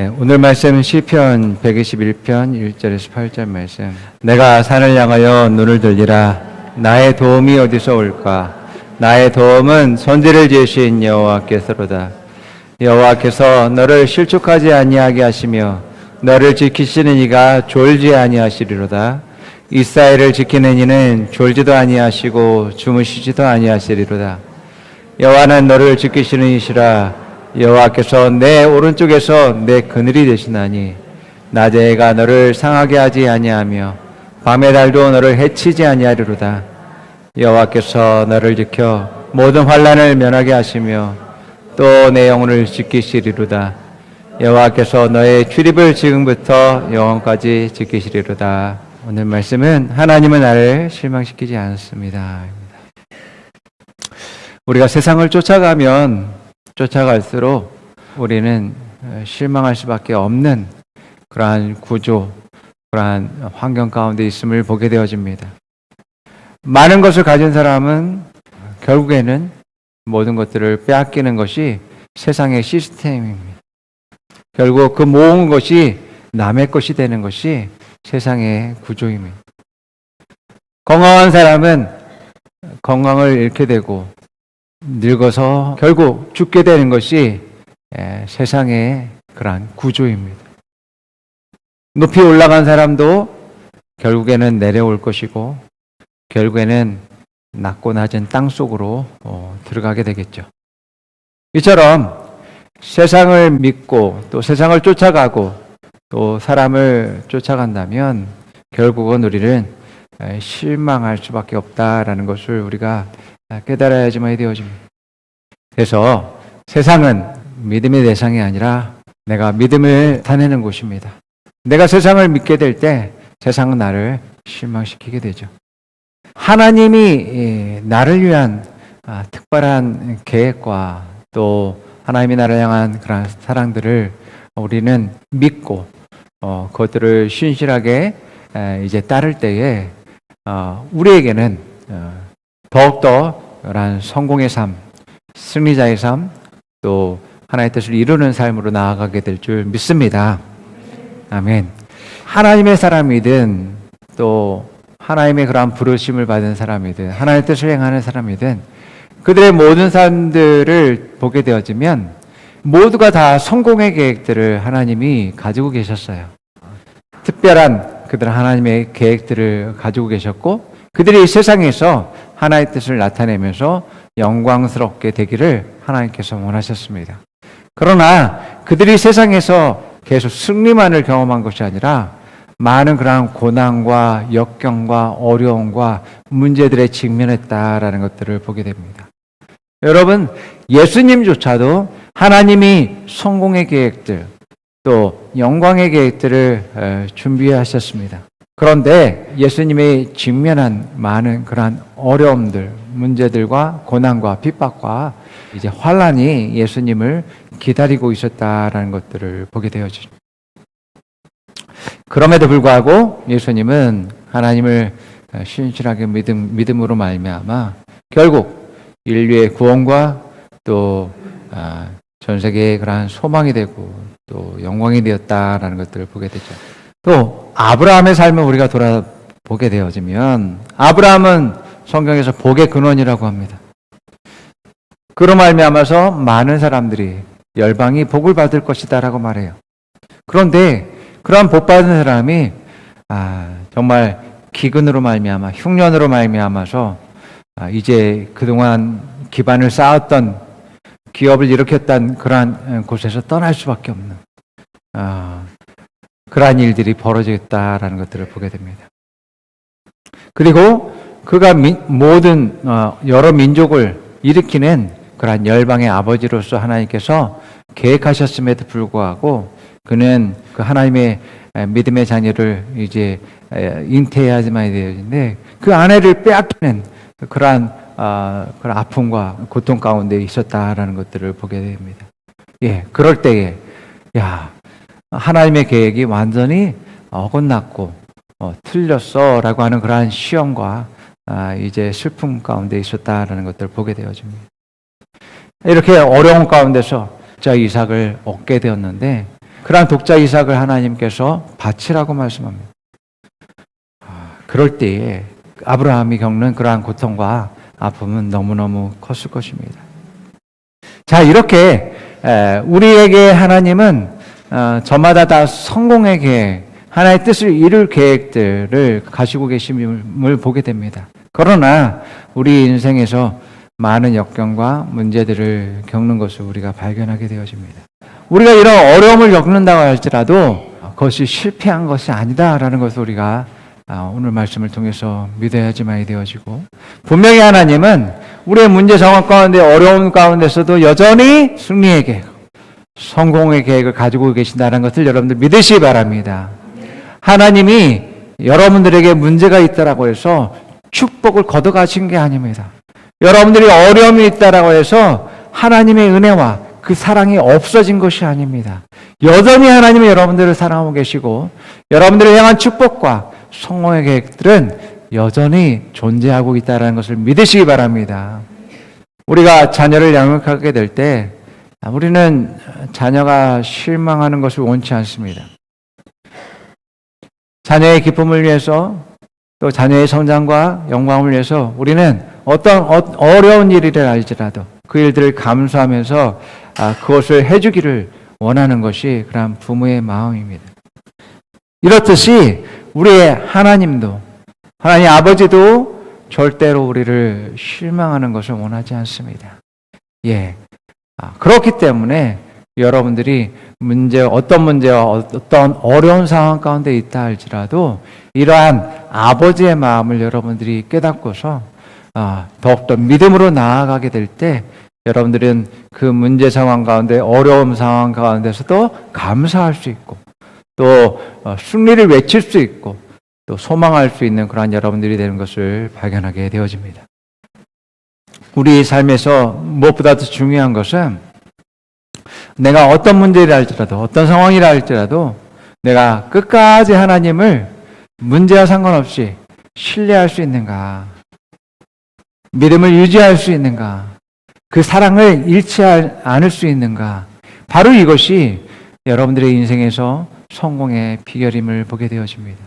오늘 말씀은 시편 121편 1절에서 8절 말씀. 내가 산을 향하여 눈을 들리라. 나의 도움이 어디서 올까? 나의 도움은 손질을 지으신 여호와께서로다. 여호와께서 너를 실족하지 아니하게 하시며 너를 지키시는 이가 졸지 아니하시리로다. 이스라엘을 지키는 이는 졸지도 아니하시고 주무시지도 아니하시리로다. 여호와는 너를 지키시는 이시라. 여호와께서 내 오른쪽에서 내 그늘이 되시나니 낮에 해가 너를 상하게 하지 아니하며 밤의 달도 너를 해치지 아니하리로다. 여호와께서 너를 지켜 모든 환난을 면하게 하시며 또 내 영혼을 지키시리로다. 여호와께서 너의 출입을 지금부터 영원까지 지키시리로다. 오늘 말씀은 하나님은 나를 실망시키지 않습니다. 우리가 세상을 쫓아갈수록 우리는 실망할 수밖에 없는 그러한 구조, 그러한 환경 가운데 있음을 보게 되어집니다. 많은 것을 가진 사람은 결국에는 모든 것들을 빼앗기는 것이 세상의 시스템입니다. 결국 그 모은 것이 남의 것이 되는 것이 세상의 구조입니다. 건강한 사람은 건강을 잃게 되고 늙어서 결국 죽게 되는 것이 세상의 그러한 구조입니다. 높이 올라간 사람도 결국에는 내려올 것이고 결국에는 낮고 낮은 땅 속으로 들어가게 되겠죠. 이처럼 세상을 믿고 또 세상을 쫓아가고 또 사람을 쫓아간다면 결국은 우리는 실망할 수밖에 없다라는 것을 우리가 깨달아야지만 되어집니다. 그래서 세상은 믿음의 대상이 아니라 내가 믿음을 나타내는 곳입니다. 내가 세상을 믿게 될 때 세상은 나를 실망시키게 되죠. 하나님이 나를 위한 특별한 계획과 또 하나님이 나를 향한 그런 사랑들을 우리는 믿고 그것들을 신실하게 이제 따를 때에 우리에게는 더욱더 그런 성공의 삶, 승리자의 삶, 또 하나님의 뜻을 이루는 삶으로 나아가게 될 줄 믿습니다. 아멘. 하나님의 사람이든 또 하나님의 그런 부르심을 받은 사람이든 하나님의 뜻을 행하는 사람이든 그들의 모든 삶들을 보게 되어지면 모두가 다 성공의 계획들을 하나님이 가지고 계셨어요. 특별한 그들 하나님의 계획들을 가지고 계셨고 그들이 세상에서 하나님의 뜻을 나타내면서 영광스럽게 되기를 하나님께서 원하셨습니다. 그러나 그들이 세상에서 계속 승리만을 경험한 것이 아니라 많은 그러한 고난과 역경과 어려움과 문제들에 직면했다라는 것들을 보게 됩니다. 여러분, 예수님조차도 하나님이 성공의 계획들 또 영광의 계획들을 준비하셨습니다. 그런데 예수님이 직면한 많은 그러한 어려움들, 문제들과 고난과 핍박과 이제 환난이 예수님을 기다리고 있었다라는 것들을 보게 되어집니다. 그럼에도 불구하고 예수님은 하나님을 신실하게 믿음으로 말미암아 결국 인류의 구원과 또 전 세계의 그러한 소망이 되고 또 영광이 되었다라는 것들을 보게 되죠. 또 아브라함의 삶을 우리가 돌아보게 되어지면 아브라함은 성경에서 복의 근원이라고 합니다. 그로 말미암아서 많은 사람들이 열방이 복을 받을 것이다라고 말해요. 그런데 그러한 복 받은 사람이 정말 기근으로 말미암아 흉년으로 말미암아서 이제 그동안 기반을 쌓았던 기업을 일으켰던 그러한 곳에서 떠날 수밖에 없는 그러한 일들이 벌어지겠다라는 것들을 보게 됩니다. 그리고 그가 모든 여러 민족을 일으키는 그러한 열방의 아버지로서 하나님께서 계획하셨음에도 불구하고 그는 그 하나님의 믿음의 자녀를 이제 잉태해야지만 되는데 그 아내를 빼앗기는 그러한 그런 아픔과 고통 가운데 있었다라는 것들을 보게 됩니다. 그럴 때에 하나님의 계획이 완전히 어긋났고 틀렸어라고 하는 그러한 시험과 이제 슬픔 가운데 있었다라는 것들을 보게 되어집니다. 이렇게 어려운 가운데서 자 이삭을 얻게 되었는데 그러한 독자 이삭을 하나님께서 바치라고 말씀합니다. 그럴 때에 아브라함이 겪는 그러한 고통과 아픔은 너무너무 컸을 것입니다. 자, 이렇게 우리에게 하나님은 저마다 다 성공의 계획, 하나의 뜻을 이룰 계획들을 가지고 계심을 보게 됩니다. 그러나 우리 인생에서 많은 역경과 문제들을 겪는 것을 우리가 발견하게 되어집니다. 우리가 이런 어려움을 겪는다고 할지라도 그것이 실패한 것이 아니다라는 것을 우리가 오늘 말씀을 통해서 믿어야지만이 되어지고, 분명히 하나님은 우리의 문제 상황 가운데 어려움 가운데서도 여전히 승리의 계획, 성공의 계획을 가지고 계신다는 것을 여러분들 믿으시기 바랍니다. 하나님이 여러분들에게 문제가 있다라고 해서 축복을 걷어가신 게 아닙니다. 여러분들이 어려움이 있다라고 해서 하나님의 은혜와 그 사랑이 없어진 것이 아닙니다. 여전히 하나님이 여러분들을 사랑하고 계시고 여러분들을 향한 축복과 성공의 계획들은 여전히 존재하고 있다는 것을 믿으시기 바랍니다. 우리가 자녀를 양육하게 될 때 우리는 자녀가 실망하는 것을 원치 않습니다. 자녀의 기쁨을 위해서 또 자녀의 성장과 영광을 위해서 우리는 어떤 어려운 일이라 할지라도 그 일들을 감수하면서 그것을 해주기를 원하는 것이 그런 부모의 마음입니다. 이렇듯이 우리의 하나님도, 하나님 아버지도 절대로 우리를 실망하는 것을 원하지 않습니다. 그렇기 때문에 여러분들이 어떤 문제와 어떤 어려운 상황 가운데 있다 할지라도 이러한 아버지의 마음을 여러분들이 깨닫고서 더욱더 믿음으로 나아가게 될 때 여러분들은 그 문제 상황 가운데 어려움 상황 가운데서도 감사할 수 있고 또 승리를 외칠 수 있고 또 소망할 수 있는 그러한 여러분들이 되는 것을 발견하게 되어집니다. 우리 삶에서 무엇보다도 중요한 것은 내가 어떤 문제를 할지라도 어떤 상황이라 할지라도 내가 끝까지 하나님을 문제와 상관없이 신뢰할 수 있는가, 믿음을 유지할 수 있는가, 그 사랑을 잃지 않을 수 있는가, 바로 이것이 여러분들의 인생에서 성공의 비결임을 보게 되어집니다.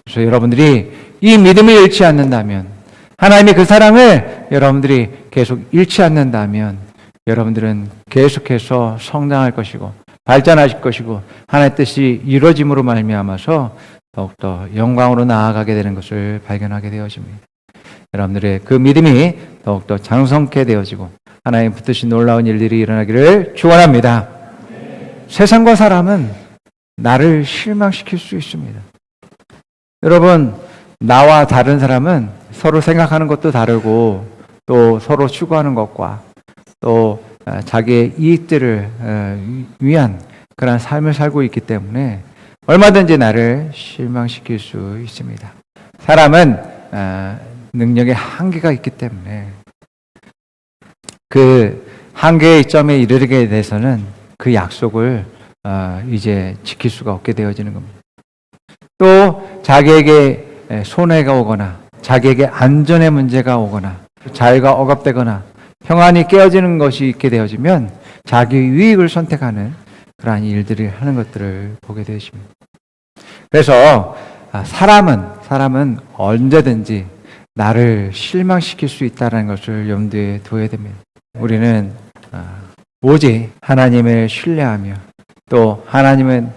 그래서 여러분들이 이 믿음을 잃지 않는다면, 하나님의 그 사랑을 여러분들이 계속 잃지 않는다면 여러분들은 계속해서 성장할 것이고 발전하실 것이고 하나님의 뜻이 이루어짐으로 말미암아서 더욱더 영광으로 나아가게 되는 것을 발견하게 되어집니다. 여러분들의 그 믿음이 더욱더 장성케 되어지고 하나님 붙드신 놀라운 일들이 일어나기를 축원합니다. 세상과 사람은 나를 실망시킬 수 있습니다. 여러분, 나와 다른 사람은 서로 생각하는 것도 다르고 또 서로 추구하는 것과 또 자기의 이익들을 위한 그런 삶을 살고 있기 때문에 얼마든지 나를 실망시킬 수 있습니다. 사람은 능력의 한계가 있기 때문에 그 한계의 점에 이르게 돼서는 그 약속을 이제 지킬 수가 없게 되어지는 겁니다. 또 자기에게 손해가 오거나 자기에게 안전의 문제가 오거나 자유가 억압되거나 평안이 깨어지는 것이 있게 되어지면 자기 유익을 선택하는 그러한 일들을 하는 것들을 보게 되십니다. 그래서 사람은 언제든지 나를 실망시킬 수 있다는 것을 염두에 둬야 됩니다. 우리는 오직 하나님을 신뢰하며 또 하나님은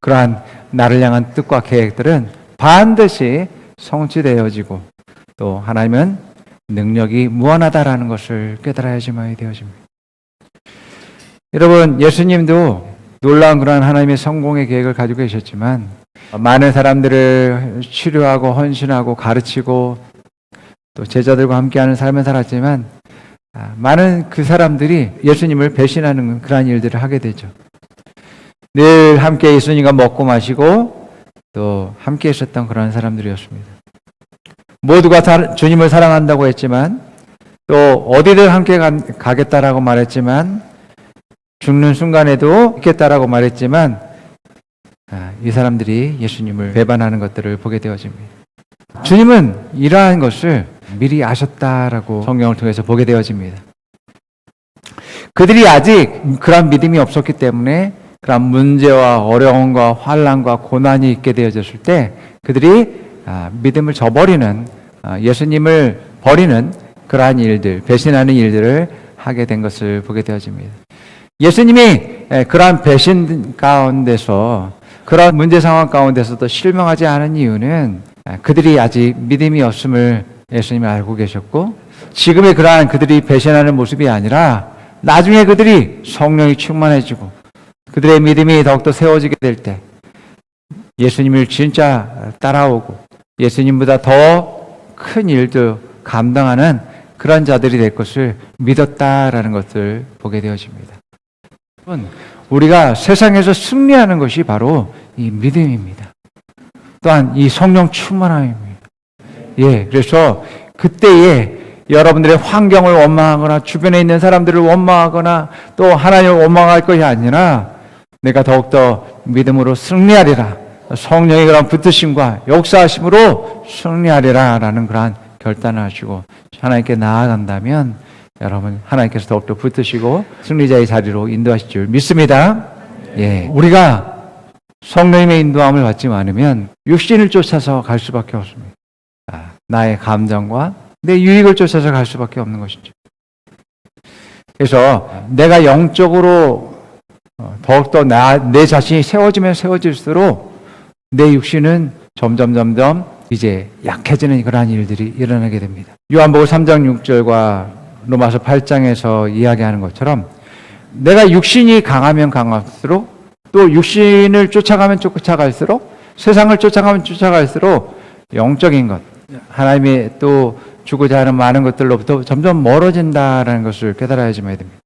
그러한 나를 향한 뜻과 계획들은 반드시 성취되어지고 또 하나님은 능력이 무한하다라는 것을 깨달아야지만이 되어집니다. 여러분, 예수님도 놀라운 그러한 하나님의 성공의 계획을 가지고 계셨지만 많은 사람들을 치료하고 헌신하고 가르치고 또 제자들과 함께하는 삶을 살았지만 많은 그 사람들이 예수님을 배신하는 그러한 일들을 하게 되죠. 늘 함께 예수님과 먹고 마시고 또 함께 있었던 그런 사람들이었습니다. 모두가 주님을 사랑한다고 했지만 또 어디든 함께 가겠다라고 말했지만 죽는 순간에도 있겠다라고 말했지만 이 사람들이 예수님을 배반하는 것들을 보게 되어집니다. 주님은 이러한 것을 미리 아셨다라고 성경을 통해서 보게 되어집니다. 그들이 아직 그런 믿음이 없었기 때문에 그런 문제와 어려움과 환난과 고난이 있게 되어졌을 때 그들이 믿음을 저버리는, 예수님을 버리는 그러한 일들, 배신하는 일들을 하게 된 것을 보게 되어집니다. 예수님이 그러한 배신 가운데서, 그런 문제 상황 가운데서도 실망하지 않은 이유는 그들이 아직 믿음이 없음을 예수님이 알고 계셨고, 지금의 그러한 그들이 배신하는 모습이 아니라 나중에 그들이 성령이 충만해지고 그들의 믿음이 더욱더 세워지게 될 때 예수님을 진짜 따라오고 예수님보다 더 큰 일도 감당하는 그런 자들이 될 것을 믿었다라는 것을 보게 되어집니다. 우리가 세상에서 승리하는 것이 바로 이 믿음입니다. 또한 이 성령 충만함입니다. 그래서 그때에 여러분들의 환경을 원망하거나 주변에 있는 사람들을 원망하거나 또 하나님을 원망할 것이 아니라 내가 더욱더 믿음으로 승리하리라, 성령의 그런 붙으심과 역사하심으로 승리하리라 라는 그러한 결단을 하시고 하나님께 나아간다면 여러분 하나님께서 더욱더 붙으시고 승리자의 자리로 인도하실 줄 믿습니다. 우리가 성령님의 인도함을 받지 않으면 육신을 쫓아서 갈 수밖에 없습니다. 나의 감정과 내 유익을 쫓아서 갈 수밖에 없는 것이죠. 그래서 내가 영적으로 더욱더 내 자신이 세워지면 세워질수록 내 육신은 점점 이제 약해지는 그러한 일들이 일어나게 됩니다. 요한복음 3장 6절과 로마서 8장에서 이야기하는 것처럼 내가 육신이 강하면 강할수록 또 육신을 쫓아가면 쫓아갈수록 세상을 쫓아가면 쫓아갈수록 영적인 것, 하나님이 또 주고자 하는 많은 것들로부터 점점 멀어진다라는 것을 깨달아야지만 됩니다.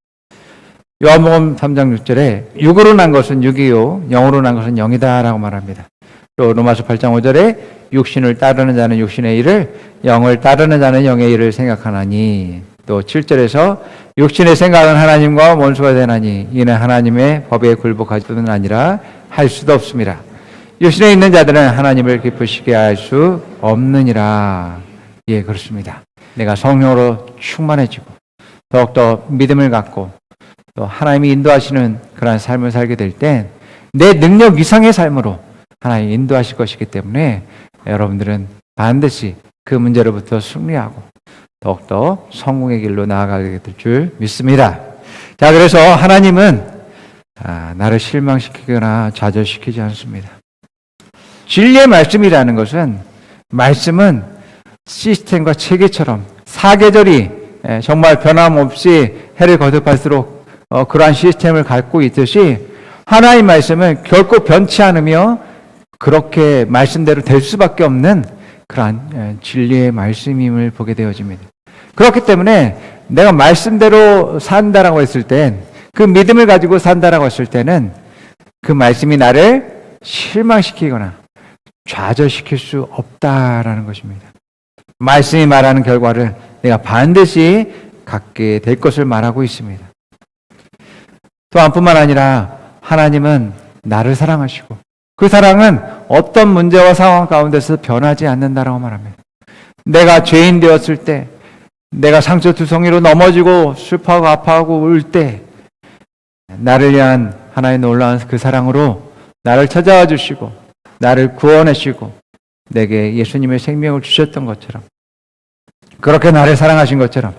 요한복음 3장 6절에 육으로 난 것은 육이요 영으로 난 것은 영이다라고 말합니다. 또 로마서 8장 5절에 육신을 따르는 자는 육신의 일을, 영을 따르는 자는 영의 일을 생각하나니, 또 7절에서 육신의 생각은 하나님과 원수가 되나니 이는 하나님의 법에 굴복할 뿐 아니라 할 수도 없습니다. 육신에 있는 자들은 하나님을 기쁘시게 할 수 없느니라. 그렇습니다. 내가 성령으로 충만해지고 더욱더 믿음을 갖고 또 하나님이 인도하시는 그러한 삶을 살게 될 때 내 능력 이상의 삶으로 하나님이 인도하실 것이기 때문에 여러분들은 반드시 그 문제로부터 승리하고 더욱더 성공의 길로 나아가게 될 줄 믿습니다. 자, 그래서 하나님은 나를 실망시키거나 좌절시키지 않습니다. 진리의 말씀이라는 것은, 말씀은 시스템과 체계처럼 사계절이 정말 변함없이 해를 거듭할수록 그러한 시스템을 갖고 있듯이 하나님의 말씀은 결코 변치 않으며 그렇게 말씀대로 될 수밖에 없는 그러한 진리의 말씀임을 보게 되어집니다. 그렇기 때문에 내가 말씀대로 산다라고 했을 땐, 그 믿음을 가지고 산다라고 했을 때는 그 말씀이 나를 실망시키거나 좌절시킬 수 없다라는 것입니다. 말씀이 말하는 결과를 내가 반드시 갖게 될 것을 말하고 있습니다. 또한 뿐만 아니라 하나님은 나를 사랑하시고 그 사랑은 어떤 문제와 상황 가운데서 변하지 않는다라고 말합니다. 내가 죄인 되었을 때, 내가 상처투성이로 넘어지고 슬퍼하고 아파하고 울 때 나를 위한 하나의 놀라운 그 사랑으로 나를 찾아와 주시고 나를 구원하시고 내게 예수님의 생명을 주셨던 것처럼, 그렇게 나를 사랑하신 것처럼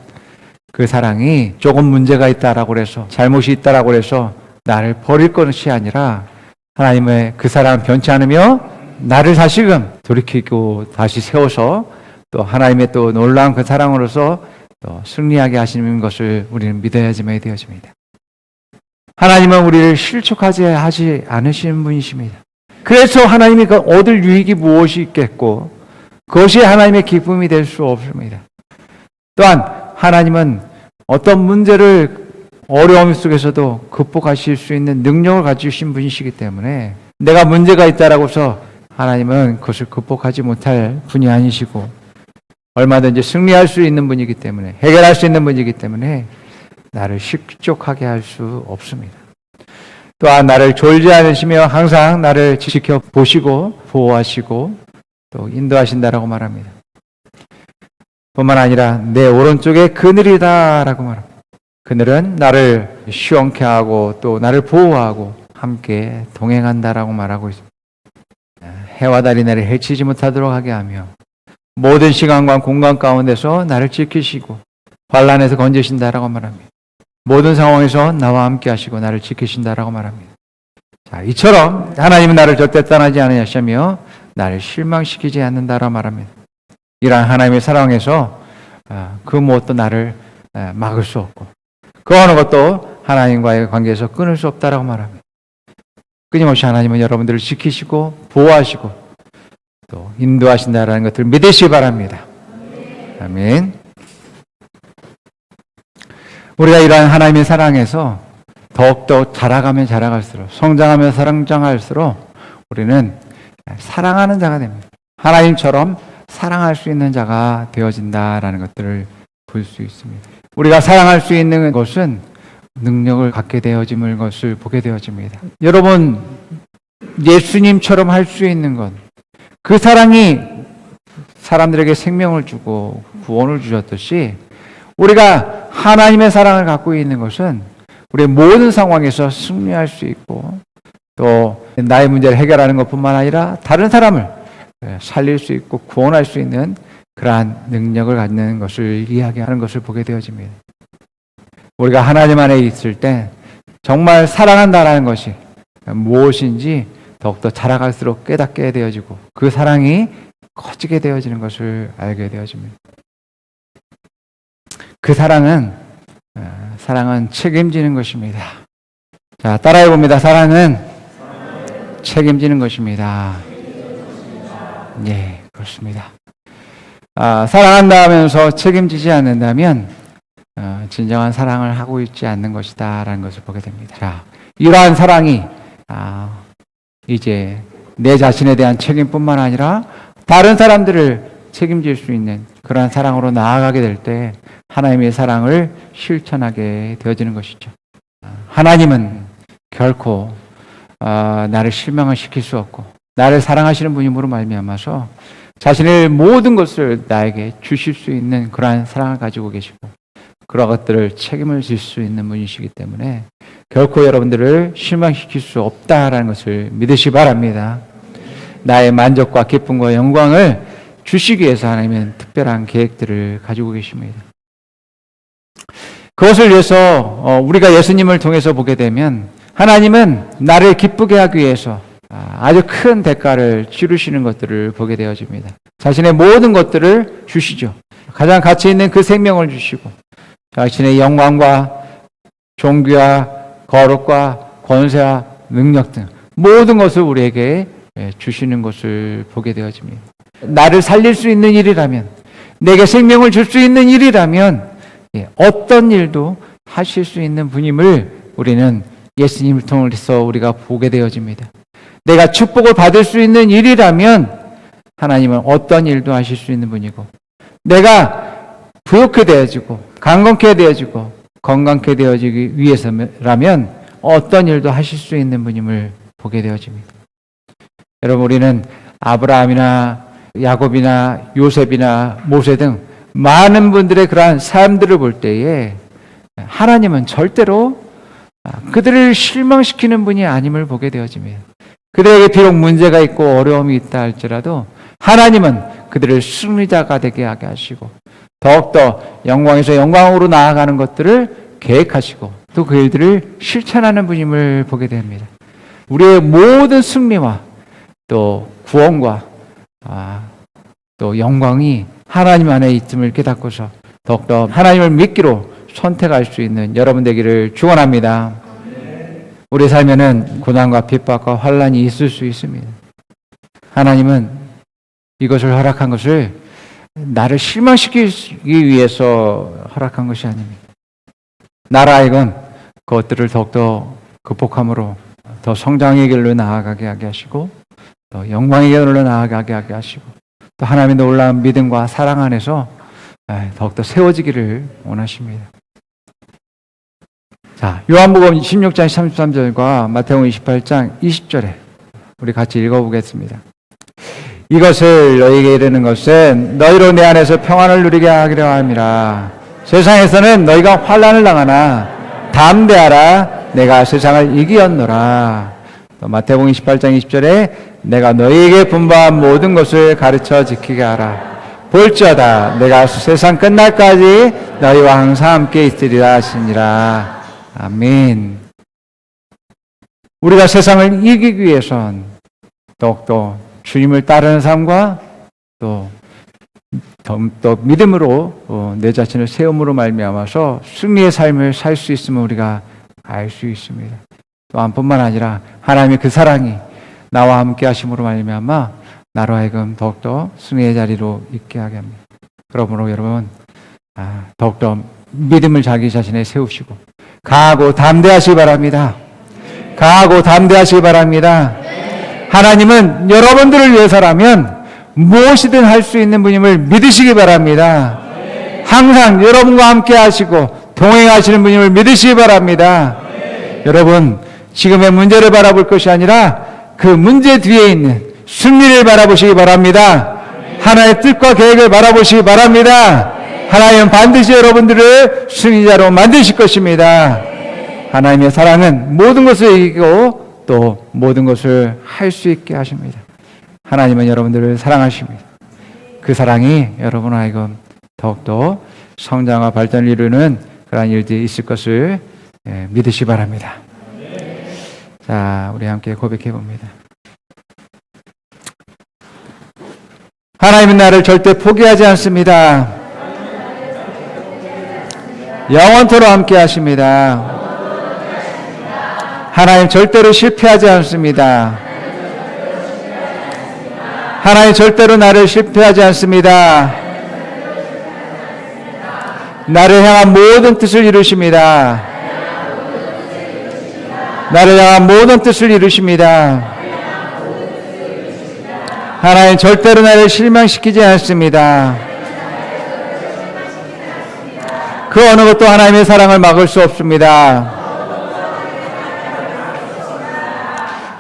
그 사랑이 조금 문제가 있다라고 해서, 잘못이 있다라고 해서 나를 버릴 것이 아니라 하나님의 그 사랑은 변치 않으며 나를 다시금 돌이키고 다시 세워서 또 하나님의 또 놀라운 그 사랑으로서 또 승리하게 하시는 것을 우리는 믿어야지만 되어집니다. 하나님은 우리를 실족하지 하지 않으시는 분이십니다. 그래서 하나님이 그 얻을 유익이 무엇이 있겠고 그것이 하나님의 기쁨이 될 수 없습니다. 또한 하나님은 어떤 문제를 어려움 속에서도 극복하실 수 있는 능력을 가지신 분이시기 때문에 내가 문제가 있다라고 해서 하나님은 그것을 극복하지 못할 분이 아니시고 얼마든지 승리할 수 있는 분이기 때문에, 해결할 수 있는 분이기 때문에 나를 실족하게 할 수 없습니다. 또한 나를 졸지 않으시며 항상 나를 지켜보시고 보호하시고 또 인도하신다라고 말합니다. 뿐만 아니라 내 오른쪽에 그늘이다라고 말합니다. 그늘은 나를 시원케 하고 또 나를 보호하고 함께 동행한다라고 말하고 있습니다. 해와 달이 나를 해치지 못하도록 하게 하며 모든 시간과 공간 가운데서 나를 지키시고 환난에서 건지신다라고 말합니다. 모든 상황에서 나와 함께 하시고 나를 지키신다라고 말합니다. 자, 이처럼 하나님은 나를 절대 떠나지 않으시며 나를 실망시키지 않는다라고 말합니다. 이러한 하나님의 사랑에서 그 무엇도 나를 막을 수 없고 그 어느 것도 하나님과의 관계에서 끊을 수 없다라고 말합니다. 끊임없이 하나님은 여러분들을 지키시고 보호하시고 또 인도하신다라는 것들을 믿으시기 바랍니다. 아멘. 우리가 이러한 하나님의 사랑에서 더욱더 자라가면 자라갈수록 성장하면 성장할수록 우리는 사랑하는 자가 됩니다. 하나님처럼 사랑할 수 있는 자가 되어진다라는 것들을 볼 수 있습니다. 우리가 사랑할 수 있는 것은 능력을 갖게 되어짐을 것을 보게 되어집니다. 여러분, 예수님처럼 할 수 있는 것, 그 사랑이 사람들에게 생명을 주고 구원을 주셨듯이 우리가 하나님의 사랑을 갖고 있는 것은 우리의 모든 상황에서 승리할 수 있고 또 나의 문제를 해결하는 것뿐만 아니라 다른 사람을 살릴 수 있고 구원할 수 있는 그러한 능력을 갖는 것을 이야기하는 것을 보게 되어집니다. 우리가 하나님 안에 있을 때 정말 사랑한다라는 것이 무엇인지 더욱더 자라갈수록 깨닫게 되어지고 그 사랑이 커지게 되어지는 것을 알게 되어집니다. 그 사랑은 책임지는 것입니다. 자, 따라해 봅니다. 사랑은 책임지는 것입니다. 예, 그렇습니다. 사랑한다 하면서 책임지지 않는다면 진정한 사랑을 하고 있지 않는 것이다 라는 것을 보게 됩니다. 자, 이러한 사랑이 이제 내 자신에 대한 책임뿐만 아니라 다른 사람들을 책임질 수 있는 그러한 사랑으로 나아가게 될 때 하나님의 사랑을 실천하게 되어지는 것이죠. 하나님은 결코 나를 실망을 시킬 수 없고 나를 사랑하시는 분임으로 말미암아서 자신의 모든 것을 나에게 주실 수 있는 그러한 사랑을 가지고 계시고 그런 것들을 책임을 질 수 있는 분이시기 때문에 결코 여러분들을 실망시킬 수 없다라는 것을 믿으시기 바랍니다. 나의 만족과 기쁨과 영광을 주시기 위해서 하나님은 특별한 계획들을 가지고 계십니다. 그것을 위해서 우리가 예수님을 통해서 보게 되면 하나님은 나를 기쁘게 하기 위해서 아주 큰 대가를 치르시는 것들을 보게 되어집니다. 자신의 모든 것들을 주시죠. 가장 가치 있는 그 생명을 주시고 자신의 영광과 존귀와 거룩과 권세와 능력 등 모든 것을 우리에게 주시는 것을 보게 되어집니다. 나를 살릴 수 있는 일이라면 내게 생명을 줄 수 있는 일이라면 어떤 일도 하실 수 있는 분임을 우리는 예수님을 통해서 우리가 보게 되어집니다. 내가 축복을 받을 수 있는 일이라면 하나님은 어떤 일도 하실 수 있는 분이고 내가 부욕해 되어지고 강건케 되어지고 건강케 되어지기 위해서라면 어떤 일도 하실 수 있는 분임을 보게 되어집니다. 여러분, 우리는 아브라함이나 야곱이나 요셉이나 모세 등 많은 분들의 그러한 삶들을 볼 때에 하나님은 절대로 그들을 실망시키는 분이 아님을 보게 되어집니다. 그들에게 비록 문제가 있고 어려움이 있다 할지라도 하나님은 그들을 승리자가 되게 하게 하시고 더욱더 영광에서 영광으로 나아가는 것들을 계획하시고 또 그 일들을 실천하는 분임을 보게 됩니다. 우리의 모든 승리와 또 구원과 또 영광이 하나님 안에 있음을 깨닫고서 더욱더 하나님을 믿기로 선택할 수 있는 여러분 되기를 축원합니다. 우리 삶에는 고난과 핍박과 환난이 있을 수 있습니다. 하나님은 이것을 허락한 것을 나를 실망시키기 위해서 허락한 것이 아닙니다. 나로 하여금 그것들을 더욱더 극복함으로 더 성장의 길로 나아가게 하게 하시고 또 영광의 길로 나아가게 하게 하시고 또 하나님의 놀라운 믿음과 사랑 안에서 더욱더 세워지기를 원하십니다. 자, 요한복음 16장 33절과 마태복음 28장 20절에 우리 같이 읽어보겠습니다. 이것을 너희에게 이르는 것은 너희로 내 안에서 평안을 누리게 하기로 함이라. 세상에서는 너희가 환난을 당하나 담대하라. 내가 세상을 이기었노라. 또 마태복음 28장 20절에 내가 너희에게 분부한 모든 것을 가르쳐 지키게 하라. 볼지어다 내가 세상 끝날까지 너희와 항상 함께 있으리라 하시니라. 아멘. 우리가 세상을 이기기 위해선 더욱더 주님을 따르는 삶과 또 믿음으로 내 자신을 세움으로 말미암아서 승리의 삶을 살 수 있음을 우리가 알 수 있습니다. 또한 뿐만 아니라 하나님의 그 사랑이 나와 함께 하심으로 말미암아 나로 하여금 더욱더 승리의 자리로 있게 하게 합니다. 그러므로 여러분 더욱더 믿음을 자기 자신에 세우시고 강하고 담대하시기 바랍니다. 강하고 담대하시기 바랍니다. 하나님은 여러분들을 위해서라면 무엇이든 할 수 있는 분임을 믿으시기 바랍니다. 항상 여러분과 함께 하시고 동행하시는 분임을 믿으시기 바랍니다. 여러분 지금의 문제를 바라볼 것이 아니라 그 문제 뒤에 있는 승리를 바라보시기 바랍니다. 하나님의 뜻과 계획을 바라보시기 바랍니다. 하나님은 반드시 여러분들을 승리자로 만드실 것입니다. 하나님의 사랑은 모든 것을 이기고 또 모든 것을 할 수 있게 하십니다. 하나님은 여러분들을 사랑하십니다. 그 사랑이 여러분 하여금 더욱더 성장과 발전을 이루는 그러한 일들이 있을 것을 믿으시기 바랍니다. 자, 우리 함께 고백해 봅니다. 하나님은 나를 절대 포기하지 않습니다. 영원토록 함께 하십니다. 하나님 절대로 실패하지 않습니다. 하나님 절대로 나를 실패하지 않습니다. 나를 향한 모든 뜻을 이루십니다. 나를 향한 모든 뜻을 이루십니다. 하나님 절대로 나를 실망시키지 않습니다. 그 어느 것도 하나님의 사랑을 막을 수 없습니다.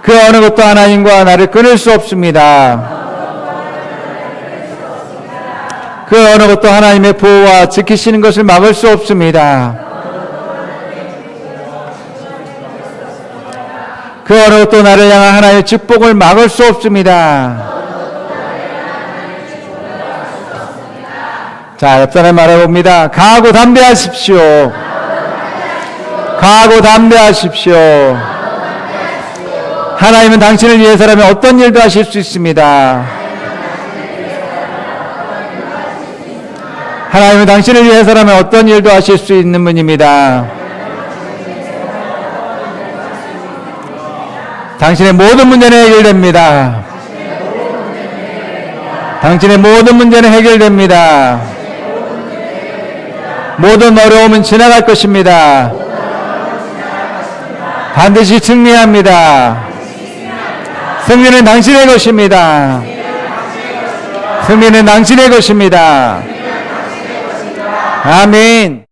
그 어느 것도 하나님과 나를 끊을 수 없습니다. 그 어느 것도 하나님의 보호와 지키시는 것을 막을 수 없습니다. 그 어느 것도 나를 향한 하나님의 축복을 막을 수 없습니다. 자, 옆 사람에 말해봅니다. 강하고 담대하십시오. 강하고 담대하십시오. 하나님은 당신을 위해서라면 어떤 일도 하실 수 있습니다. 하나님은 당신을 위해서라면 어떤 일도 하실 수 있는 분입니다. 당신의 모든 문제는 해결됩니다. 당신의 모든 문제는 해결됩니다. 모든 어려움은 지나갈 것입니다. 반드시 승리합니다. 승리는 당신의 것입니다. 승리는 당신의 것입니다. 아멘.